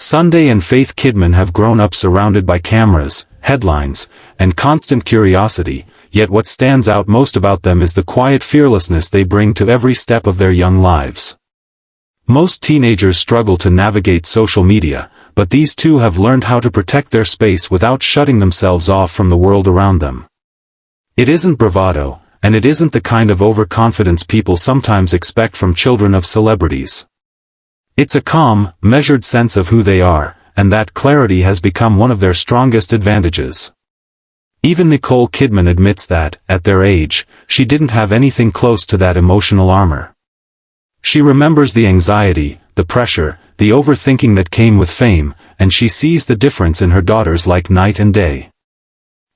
Sunday and Faith Kidman have grown up surrounded by cameras, headlines, and constant curiosity, yet what stands out most about them is the quiet fearlessness they bring to every step of their young lives. Most teenagers struggle to navigate social media, but these two have learned how to protect their space without shutting themselves off from the world around them. It isn't bravado, and it isn't the kind of overconfidence people sometimes expect from children of celebrities. It's a calm, measured sense of who they are, and that clarity has become one of their strongest advantages. Even Nicole Kidman admits that, at their age, she didn't have anything close to that emotional armor. She remembers the anxiety, the pressure, the overthinking that came with fame, and she sees the difference in her daughters like night and day.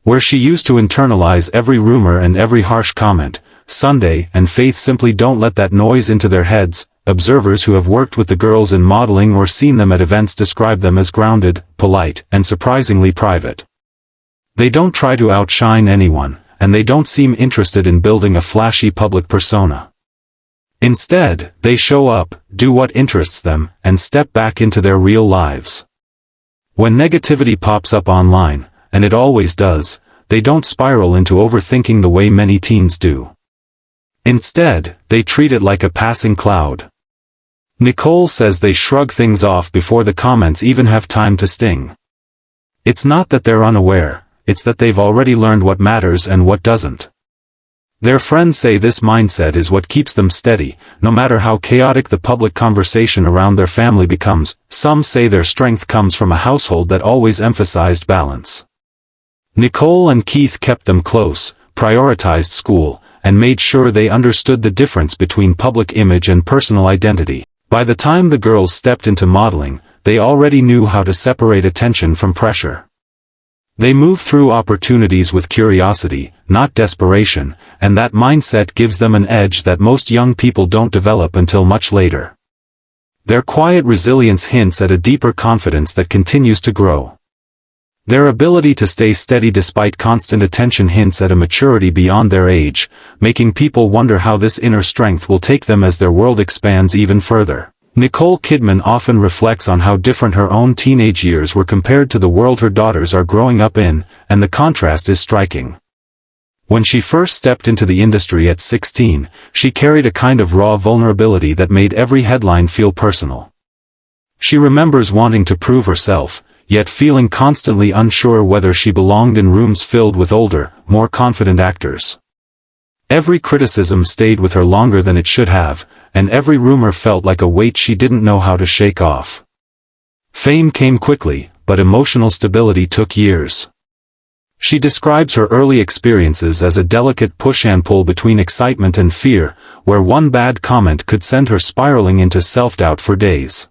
Where she used to internalize every rumor and every harsh comment, Sunday and Faith simply don't let that noise into their heads. Observers who have worked with the girls in modeling or seen them at events describe them as grounded, polite, and surprisingly private. They don't try to outshine anyone, and they don't seem interested in building a flashy public persona. Instead, they show up, do what interests them, and step back into their real lives. When negativity pops up online, and it always does, they don't spiral into overthinking the way many teens do. Instead, they treat it like a passing cloud. Nicole says they shrug things off before the comments even have time to sting. It's not that they're unaware, it's that they've already learned what matters and what doesn't. Their friends say this mindset is what keeps them steady, no matter how chaotic the public conversation around their family becomes. Some say their strength comes from a household that always emphasized balance. Nicole and Keith kept them close, prioritized school, and made sure they understood the difference between public image and personal identity. By the time the girls stepped into modeling, they already knew how to separate attention from pressure. They move through opportunities with curiosity, not desperation, and that mindset gives them an edge that most young people don't develop until much later. Their quiet resilience hints at a deeper confidence that continues to grow. Their ability to stay steady despite constant attention hints at a maturity beyond their age, making people wonder how this inner strength will take them as their world expands even further. Nicole Kidman often reflects on how different her own teenage years were compared to the world her daughters are growing up in, and the contrast is striking. When she first stepped into the industry at 16, she carried a kind of raw vulnerability that made every headline feel personal. She remembers wanting to prove herself, yet feeling constantly unsure whether she belonged in rooms filled with older, more confident actors. Every criticism stayed with her longer than it should have, and every rumor felt like a weight she didn't know how to shake off. Fame came quickly, but emotional stability took years. She describes her early experiences as a delicate push and pull between excitement and fear, where one bad comment could send her spiraling into self-doubt for days.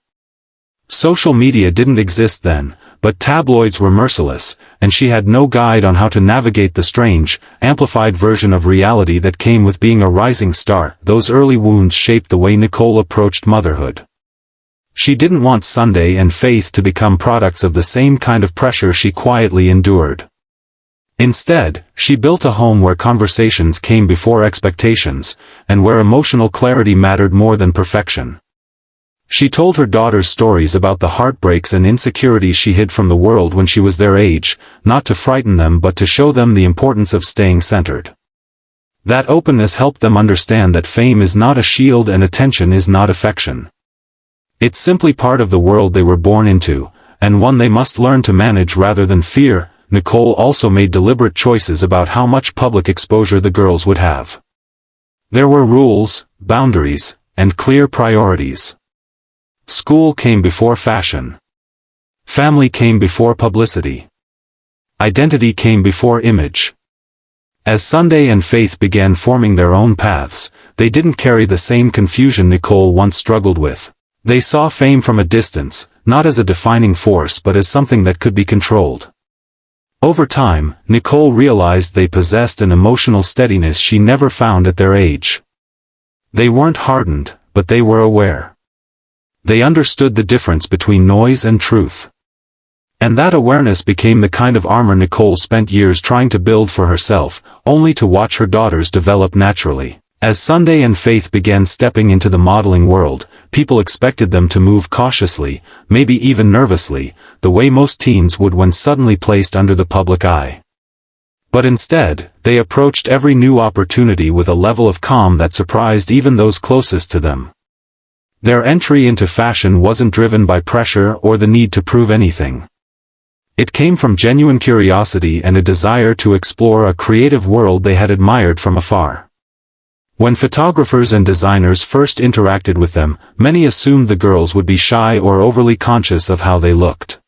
Social media didn't exist then, but tabloids were merciless, and she had no guide on how to navigate the strange, amplified version of reality that came with being a rising star. Those early wounds shaped the way Nicole approached motherhood. She didn't want Sunday and Faith to become products of the same kind of pressure she quietly endured. Instead, she built a home where conversations came before expectations, and where emotional clarity mattered more than perfection. She told her daughters stories about the heartbreaks and insecurities she hid from the world when she was their age, not to frighten them but to show them the importance of staying centered. That openness helped them understand that fame is not a shield and attention is not affection. It's simply part of the world they were born into, and one they must learn to manage rather than fear. Nicole also made deliberate choices about how much public exposure the girls would have. There were rules, boundaries, and clear priorities. School came before fashion. Family came before publicity. Identity came before image. As Sunday and Faith began forming their own paths, they didn't carry the same confusion Nicole once struggled with. They saw fame from a distance, not as a defining force but as something that could be controlled. Over time, Nicole realized they possessed an emotional steadiness she never found at their age. They weren't hardened, but they were aware. They understood the difference between noise and truth. And that awareness became the kind of armor Nicole spent years trying to build for herself, only to watch her daughters develop naturally. As Sunday and Faith began stepping into the modeling world, people expected them to move cautiously, maybe even nervously, the way most teens would when suddenly placed under the public eye. But instead, they approached every new opportunity with a level of calm that surprised even those closest to them. Their entry into fashion wasn't driven by pressure or the need to prove anything. It came from genuine curiosity and a desire to explore a creative world they had admired from afar. When photographers and designers first interacted with them, many assumed the girls would be shy or overly conscious of how they looked.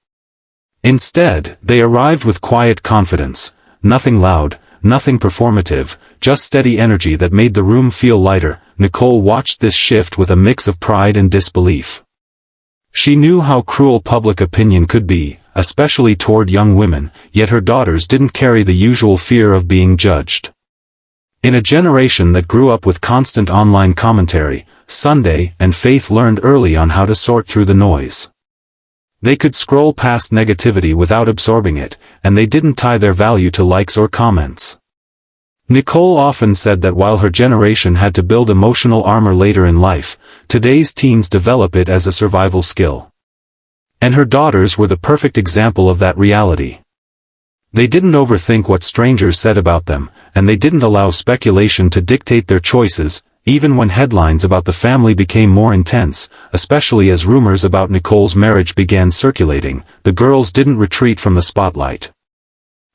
Instead, they arrived with quiet confidence, nothing loud, nothing performative, just steady energy that made the room feel lighter. Nicole watched this shift with a mix of pride and disbelief. She knew how cruel public opinion could be, especially toward young women, yet her daughters didn't carry the usual fear of being judged. In a generation that grew up with constant online commentary, Sunday and Faith learned early on how to sort through the noise. They could scroll past negativity without absorbing it, and they didn't tie their value to likes or comments. Nicole often said that while her generation had to build emotional armor later in life, today's teens develop it as a survival skill. And her daughters were the perfect example of that reality. They didn't overthink what strangers said about them, and they didn't allow speculation to dictate their choices, even when headlines about the family became more intense, especially as rumors about Nicole's marriage began circulating. The girls didn't retreat from the spotlight.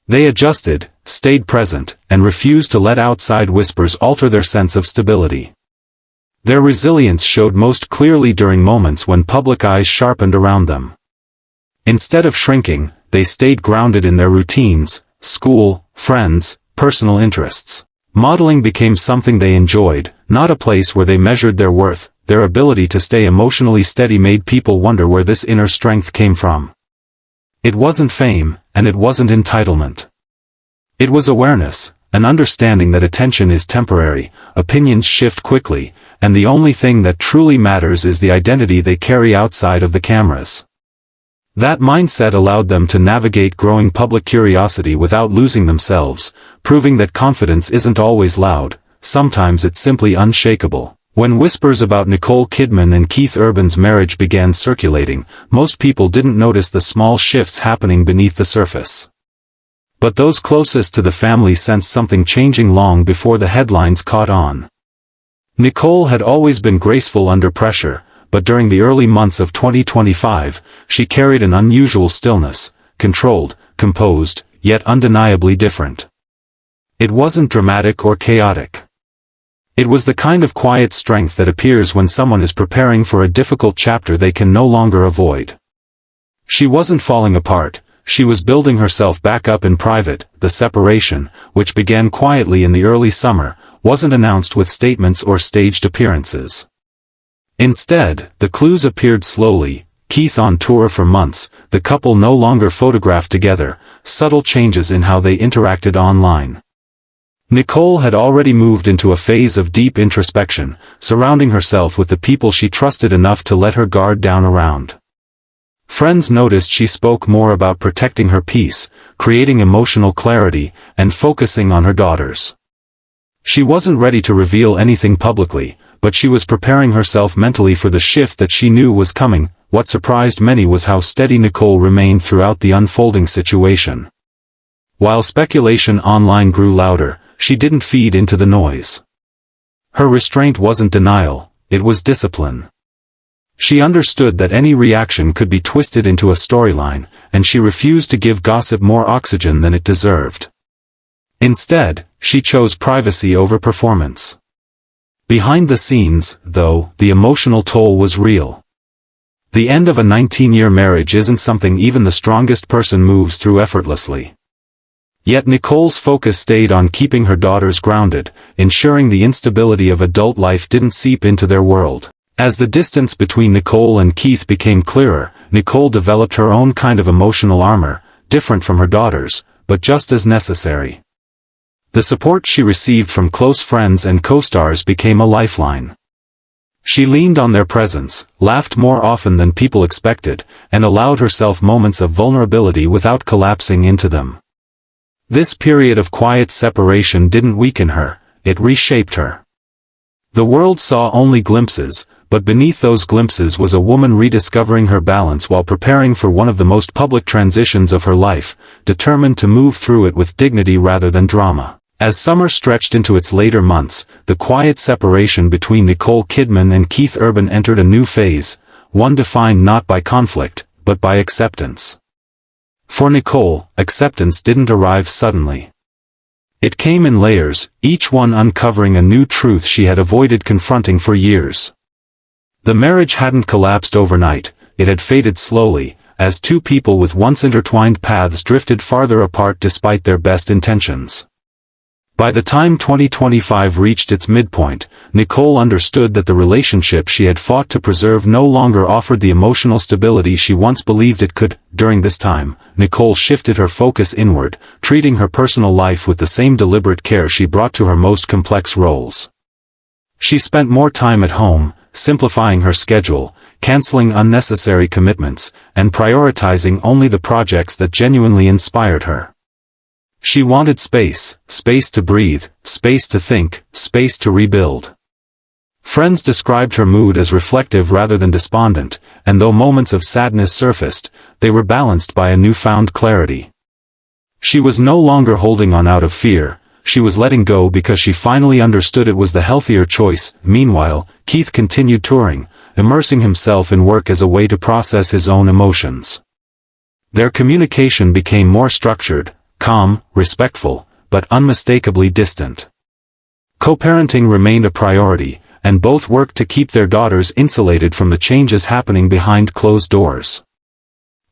They adjusted, stayed present, and refused to let outside whispers alter their sense of stability. Their resilience showed most clearly during moments when public eyes sharpened around them. Instead of shrinking, they stayed grounded in their routines, school, friends, personal interests. Modeling became something they enjoyed, not a place where they measured their worth. Their ability to stay emotionally steady made people wonder where this inner strength came from. It wasn't fame, and it wasn't entitlement. It was awareness, an understanding that attention is temporary, opinions shift quickly, and the only thing that truly matters is the identity they carry outside of the cameras. That mindset allowed them to navigate growing public curiosity without losing themselves, proving that confidence isn't always loud, sometimes it's simply unshakable. When whispers about Nicole Kidman and Keith Urban's marriage began circulating, most people didn't notice the small shifts happening beneath the surface. But those closest to the family sensed something changing long before the headlines caught on. Nicole had always been graceful under pressure, but during the early months of 2025, she carried an unusual stillness, controlled, composed, yet undeniably different. It wasn't dramatic or chaotic. It was the kind of quiet strength that appears when someone is preparing for a difficult chapter they can no longer avoid. She wasn't falling apart, she was building herself back up in private. The separation, which began quietly in the early summer, wasn't announced with statements or staged appearances. Instead, the clues appeared slowly. Keith on tour for months, the couple no longer photographed together, subtle changes in how they interacted online. Nicole had already moved into a phase of deep introspection, surrounding herself with the people she trusted enough to let her guard down around. Friends noticed she spoke more about protecting her peace, creating emotional clarity, and focusing on her daughters. She wasn't ready to reveal anything publicly, but she was preparing herself mentally for the shift that she knew was coming. What surprised many was how steady Nicole remained throughout the unfolding situation. While speculation online grew louder, she didn't feed into the noise. Her restraint wasn't denial, it was discipline. She understood that any reaction could be twisted into a storyline, and she refused to give gossip more oxygen than it deserved. Instead, she chose privacy over performance. Behind the scenes, though, the emotional toll was real. The end of a 19-year marriage isn't something even the strongest person moves through effortlessly. Yet Nicole's focus stayed on keeping her daughters grounded, ensuring the instability of adult life didn't seep into their world. As the distance between Nicole and Keith became clearer, Nicole developed her own kind of emotional armor, different from her daughters, but just as necessary. The support she received from close friends and co-stars became a lifeline. She leaned on their presence, laughed more often than people expected, and allowed herself moments of vulnerability without collapsing into them. This period of quiet separation didn't weaken her, it reshaped her. The world saw only glimpses, but beneath those glimpses was a woman rediscovering her balance while preparing for one of the most public transitions of her life, determined to move through it with dignity rather than drama. As summer stretched into its later months, the quiet separation between Nicole Kidman and Keith Urban entered a new phase, one defined not by conflict, but by acceptance. For Nicole, acceptance didn't arrive suddenly. It came in layers, each one uncovering a new truth she had avoided confronting for years. The marriage hadn't collapsed overnight, it had faded slowly, as two people with once intertwined paths drifted farther apart despite their best intentions. By the time 2025 reached its midpoint, Nicole understood that the relationship she had fought to preserve no longer offered the emotional stability she once believed it could. During this time, Nicole shifted her focus inward, treating her personal life with the same deliberate care she brought to her most complex roles. She spent more time at home, simplifying her schedule, canceling unnecessary commitments, and prioritizing only the projects that genuinely inspired her. She wanted space, space to breathe, space to think, space to rebuild. Friends described her mood as reflective rather than despondent, and though moments of sadness surfaced, they were balanced by a newfound clarity. She was no longer holding on out of fear, she was letting go because she finally understood it was the healthier choice. Meanwhile, Keith continued touring, immersing himself in work as a way to process his own emotions. Their communication became more structured, calm, respectful, but unmistakably distant. Co-parenting remained a priority, and both worked to keep their daughters insulated from the changes happening behind closed doors.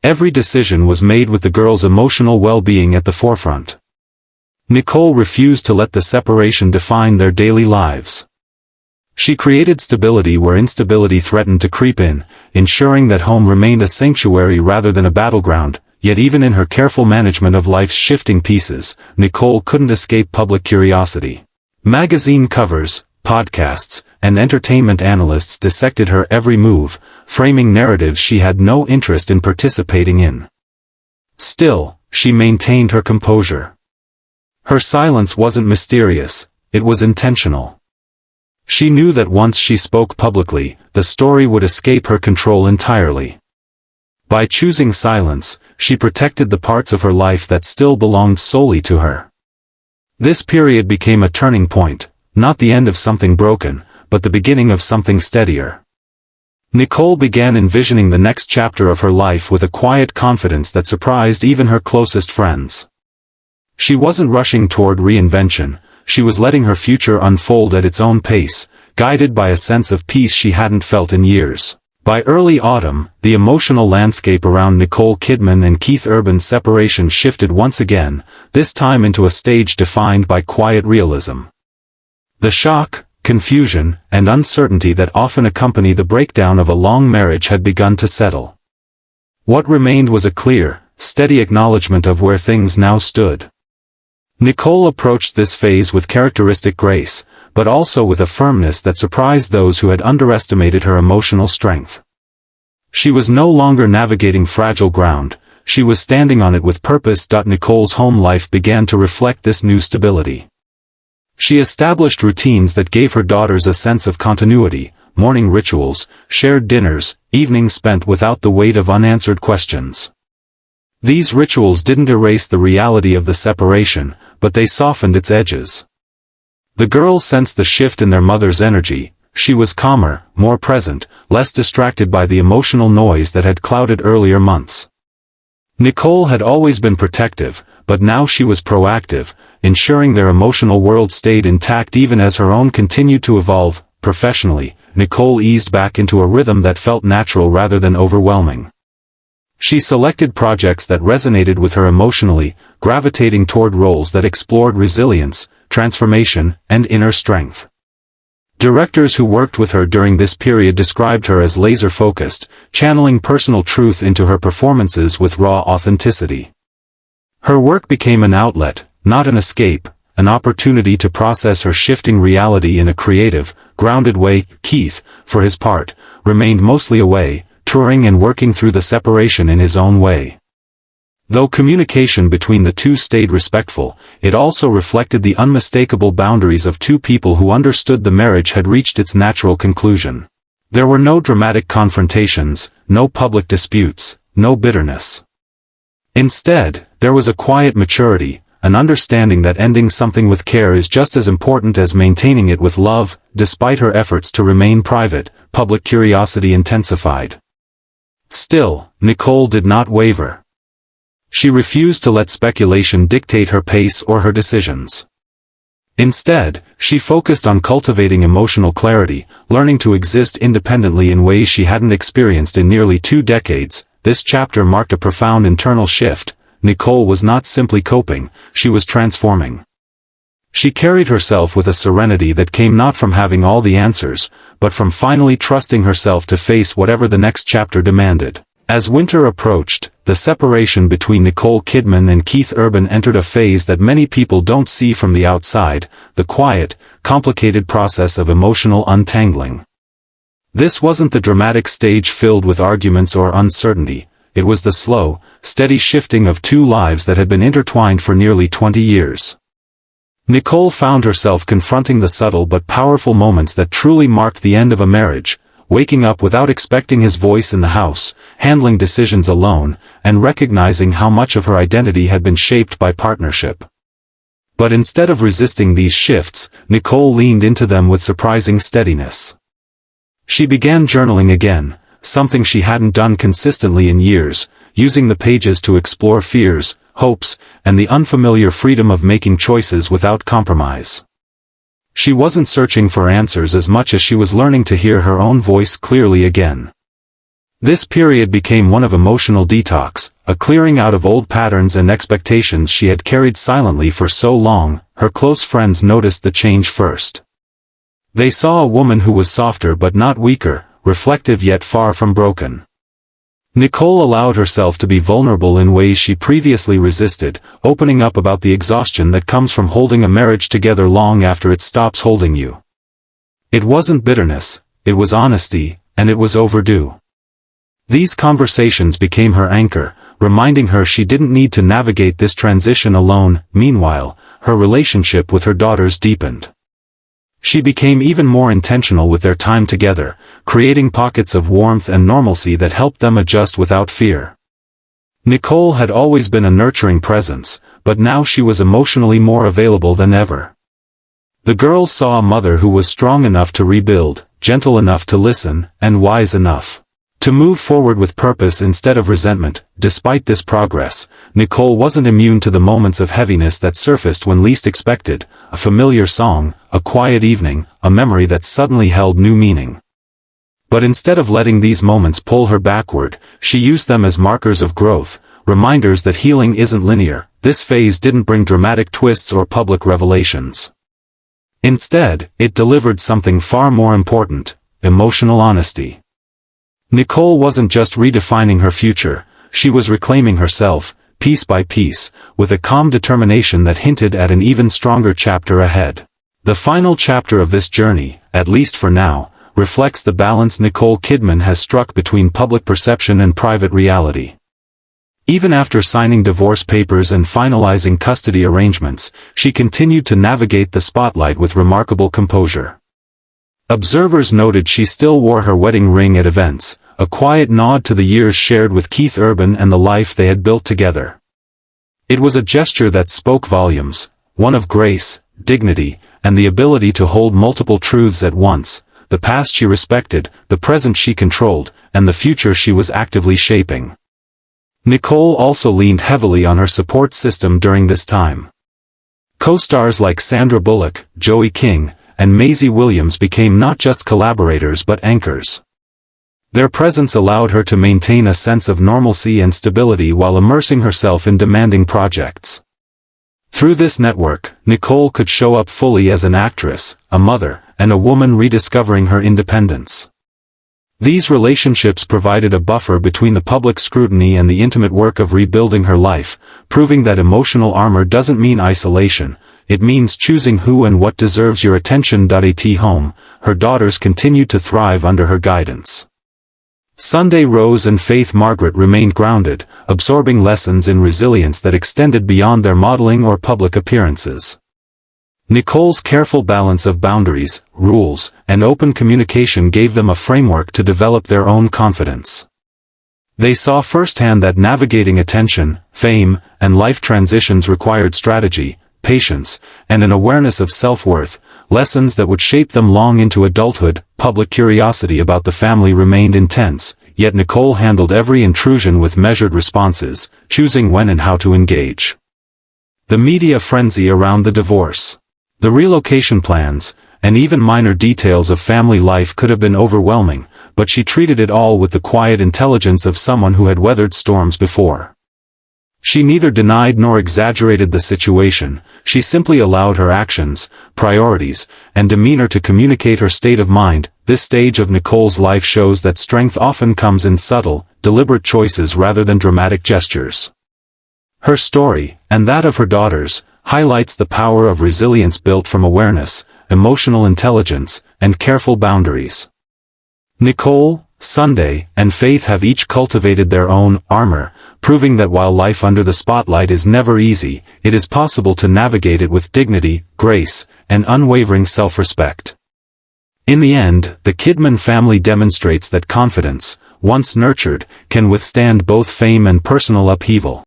Every decision was made with the girls' emotional well-being at the forefront. Nicole refused to let the separation define their daily lives. She created stability where instability threatened to creep in, ensuring that home remained a sanctuary rather than a battleground. Yet even in her careful management of life's shifting pieces, Nicole couldn't escape public curiosity. Magazine covers, podcasts, and entertainment analysts dissected her every move, framing narratives she had no interest in participating in. Still, she maintained her composure. Her silence wasn't mysterious, it was intentional. She knew that once she spoke publicly, the story would escape her control entirely. By choosing silence, she protected the parts of her life that still belonged solely to her. This period became a turning point, not the end of something broken, but the beginning of something steadier. Nicole began envisioning the next chapter of her life with a quiet confidence that surprised even her closest friends. She wasn't rushing toward reinvention, she was letting her future unfold at its own pace, guided by a sense of peace she hadn't felt in years. By early autumn, the emotional landscape around Nicole Kidman and Keith Urban's separation shifted once again, this time into a stage defined by quiet realism. The shock, confusion, and uncertainty that often accompany the breakdown of a long marriage had begun to settle. What remained was a clear, steady acknowledgement of where things now stood. Nicole approached this phase with characteristic grace, but also with a firmness that surprised those who had underestimated her emotional strength. She was no longer navigating fragile ground, she was standing on it with purpose. Nicole's home life began to reflect this new stability. She established routines that gave her daughters a sense of continuity, morning rituals, shared dinners, evenings spent without the weight of unanswered questions. These rituals didn't erase the reality of the separation, but they softened its edges. The girls sensed the shift in their mother's energy. She was calmer, more present, less distracted by the emotional noise that had clouded earlier months. Nicole had always been protective, but now she was proactive, ensuring their emotional world stayed intact even as her own continued to evolve. Professionally, Nicole eased back into a rhythm that felt natural rather than overwhelming. She selected projects that resonated with her emotionally, gravitating toward roles that explored resilience, transformation, and inner strength. Directors who worked with her during this period described her as laser-focused, channeling personal truth into her performances with raw authenticity. Her work became an outlet, not an escape, an opportunity to process her shifting reality in a creative, grounded way. Keith, for his part, remained mostly away, touring and working through the separation in his own way. Though communication between the two stayed respectful, it also reflected the unmistakable boundaries of two people who understood the marriage had reached its natural conclusion. There were no dramatic confrontations, no public disputes, no bitterness. Instead, there was a quiet maturity, an understanding that ending something with care is just as important as maintaining it with love. Despite her efforts to remain private, public curiosity intensified. Still, Nicole did not waver. She refused to let speculation dictate her pace or her decisions. Instead, she focused on cultivating emotional clarity, learning to exist independently in ways she hadn't experienced in nearly 2 decades. This chapter marked a profound internal shift. Nicole was not simply coping, she was transforming. She carried herself with a serenity that came not from having all the answers, but from finally trusting herself to face whatever the next chapter demanded. As winter approached, the separation between Nicole Kidman and Keith Urban entered a phase that many people don't see from the outside, the quiet, complicated process of emotional untangling. This wasn't the dramatic stage filled with arguments or uncertainty, it was the slow, steady shifting of two lives that had been intertwined for nearly 20 years. Nicole found herself confronting the subtle but powerful moments that truly marked the end of a marriage, waking up without expecting his voice in the house, handling decisions alone, and recognizing how much of her identity had been shaped by partnership. But instead of resisting these shifts, Nicole leaned into them with surprising steadiness. She began journaling again, something she hadn't done consistently in years, using the pages to explore fears, hopes, and the unfamiliar freedom of making choices without compromise. She wasn't searching for answers as much as she was learning to hear her own voice clearly again. This period became one of emotional detox, a clearing out of old patterns and expectations she had carried silently for so long. Her close friends noticed the change first. They saw a woman who was softer but not weaker, reflective yet far from broken. Nicole allowed herself to be vulnerable in ways she previously resisted, opening up about the exhaustion that comes from holding a marriage together long after it stops holding you. It wasn't bitterness, it was honesty, and it was overdue. These conversations became her anchor, reminding her she didn't need to navigate this transition alone. Meanwhile, her relationship with her daughters deepened. She became even more intentional with their time together, creating pockets of warmth and normalcy that helped them adjust without fear. Nicole had always been a nurturing presence, but now she was emotionally more available than ever. The girls saw a mother who was strong enough to rebuild, gentle enough to listen, and wise enough to move forward with purpose instead of resentment. Despite this progress, Nicole wasn't immune to the moments of heaviness that surfaced when least expected, a familiar song, a quiet evening, a memory that suddenly held new meaning. But instead of letting these moments pull her backward, she used them as markers of growth, reminders that healing isn't linear. This phase didn't bring dramatic twists or public revelations. Instead, it delivered something far more important: emotional honesty. Nicole wasn't just redefining her future, she was reclaiming herself, piece by piece, with a calm determination that hinted at an even stronger chapter ahead. The final chapter of this journey, at least for now, reflects the balance Nicole Kidman has struck between public perception and private reality. Even after signing divorce papers and finalizing custody arrangements, she continued to navigate the spotlight with remarkable composure. Observers noted she still wore her wedding ring at events, a quiet nod to the years shared with Keith Urban and the life they had built together. It was a gesture that spoke volumes, one of grace, dignity, and the ability to hold multiple truths at once: the past she respected, the present she controlled, and the future she was actively shaping. Nicole also leaned heavily on her support system during this time. Co-stars like Sandra Bullock, Joey King, and Maisie Williams became not just collaborators but anchors. Their presence allowed her to maintain a sense of normalcy and stability while immersing herself in demanding projects. Through this network, Nicole could show up fully as an actress, a mother, and a woman rediscovering her independence. These relationships provided a buffer between the public scrutiny and the intimate work of rebuilding her life, proving that emotional armor doesn't mean isolation. It means choosing who and what deserves your attention. At home, her daughters continued to thrive under her guidance. Sunday Rose and Faith Margaret remained grounded, absorbing lessons in resilience that extended beyond their modeling or public appearances. Nicole's careful balance of boundaries, rules, and open communication gave them a framework to develop their own confidence. They saw firsthand that navigating attention, fame, and life transitions required strategy, patience, and an awareness of self-worth, lessons that would shape them long into adulthood. Public curiosity about the family remained intense, yet Nicole handled every intrusion with measured responses, choosing when and how to engage. The media frenzy around the divorce. The relocation plans, and even minor details of family life could have been overwhelming, but she treated it all with the quiet intelligence of someone who had weathered storms before. She neither denied nor exaggerated the situation, she simply allowed her actions, priorities, and demeanor to communicate her state of mind. This stage of Nicole's life shows that strength often comes in subtle, deliberate choices rather than dramatic gestures. Her story, and that of her daughters, highlights the power of resilience built from awareness, emotional intelligence, and careful boundaries. Nicole, Sunday, and Faith have each cultivated their own armor, proving that while life under the spotlight is never easy, it is possible to navigate it with dignity, grace, and unwavering self-respect. In the end, the Kidman family demonstrates that confidence, once nurtured, can withstand both fame and personal upheaval.